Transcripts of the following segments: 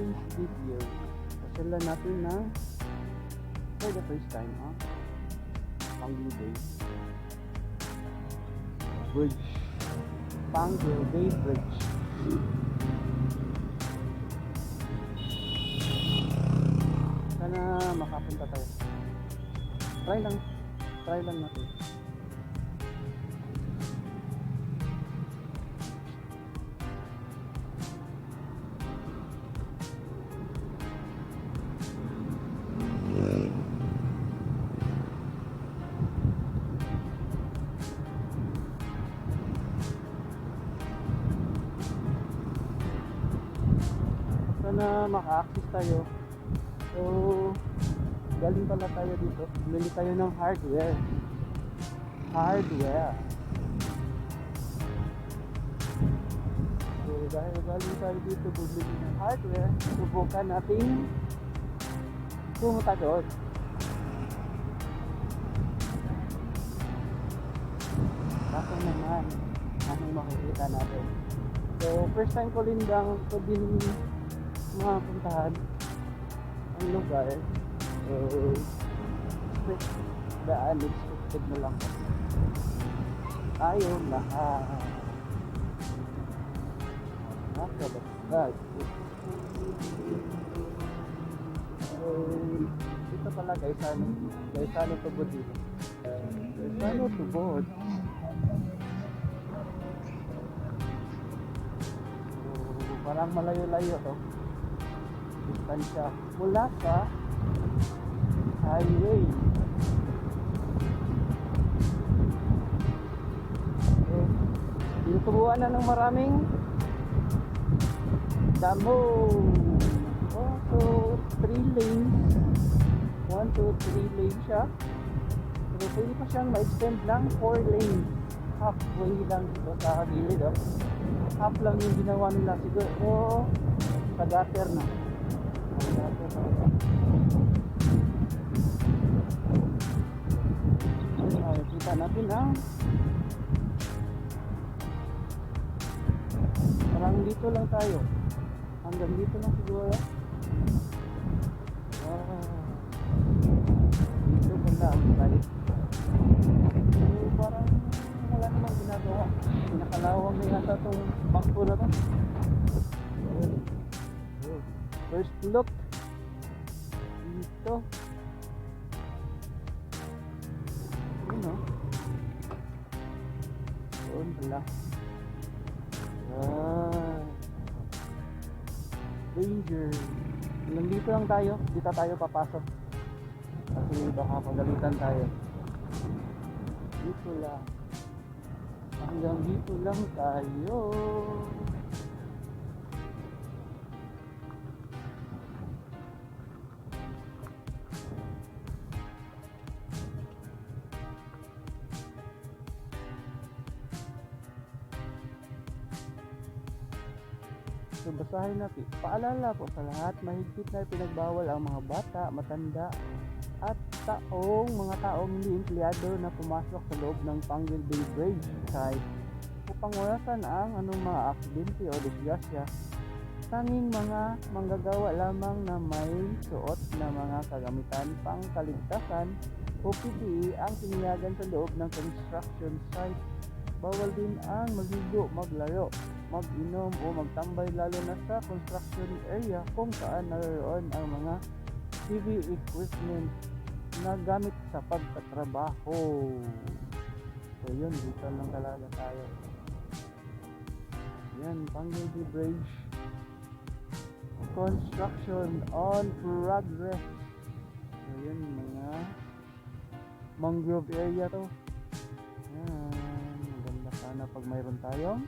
today's video, pasyalan natin na for the first time Panguil Bay Bridge, Panguil Bay Bridge. Sana makapunta tayo. Try lang natin. Sana maka-access tayo. So galing pala tayo dito, bumili tayo ng hardware. So dahil galing tayo dito bumili ng hardware, subukan natin pumunta doon. Kaso naman anong makikita natin. So first time ko rin lang ito din mapuntahan ang lugar. So the unexpected na lang tayo lahat nakabasag. So ito pala guys, ano tubod dito, ano tubod. So parang malayo-layo to distansya mula sa highway. So, tinutubuan na ng maraming damo. So 3 lanes, 1, 2, 3 lanes siya. So pwede pa siyang ma-extend ng 4 lanes. Halfway lang dito sa gilid. Half lang yung ginawa nila siguro sa gutter na. Kita natin parang dito lang tayo, hanggang dito lang siguro. Dito pala ang tayo. So parang wala namang ginagawa, pinakalawang na yata itong bangko na to. First look dito. Doon pala. Danger. Nandito lang tayo, dito tayo papasok kasi baka pagalitan tayo. Dito lang, hanggang dito lang tayo. So basahin natin. Paalala po sa lahat, mahigpit na pinagbawal ang mga bata, matanda at mga taong hindi empleyado na pumasok sa loob ng Panguil Bay Bridge site upang iwasan ang anong mga aksidente o disgrasya. Tanging mga manggagawa lamang na may suot na mga kagamitan pang kaligtasan o PPE ang tiniyagan sa loob ng construction site. Bawal din ang magligo, maglaro, mag-inom o magtambay lalo na sa construction area kung saan naroon ang mga heavy equipment na gamit sa pagtatrabaho. So yun, dito lang talaga tayo. Yan, Panguil Bay Bridge construction on progress. So yun, mga mangrove area to. Yan, maganda sana pag mayroon tayong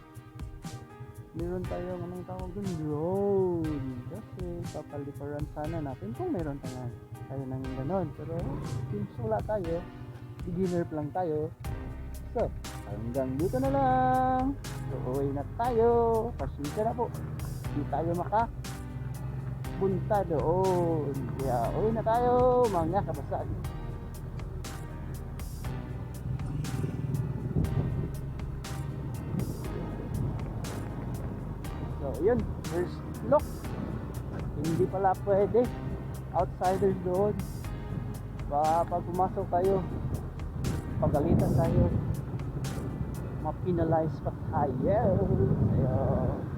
anong tawag dun, drone, kasi papalikuran sana natin kung mayroon tayo nang ganon. Pero since wala tayo, beginner lang tayo, so hanggang dito na lang. So uwi na tayo, pasensya na po, hindi tayo makapunta doon, kaya uwi na tayo mga kabasag. So yun, first look Hindi pala pwede. Outsiders doon. Pag pumasok kayo, pagalitan tayo, mapinalize pa tayo. Ayun.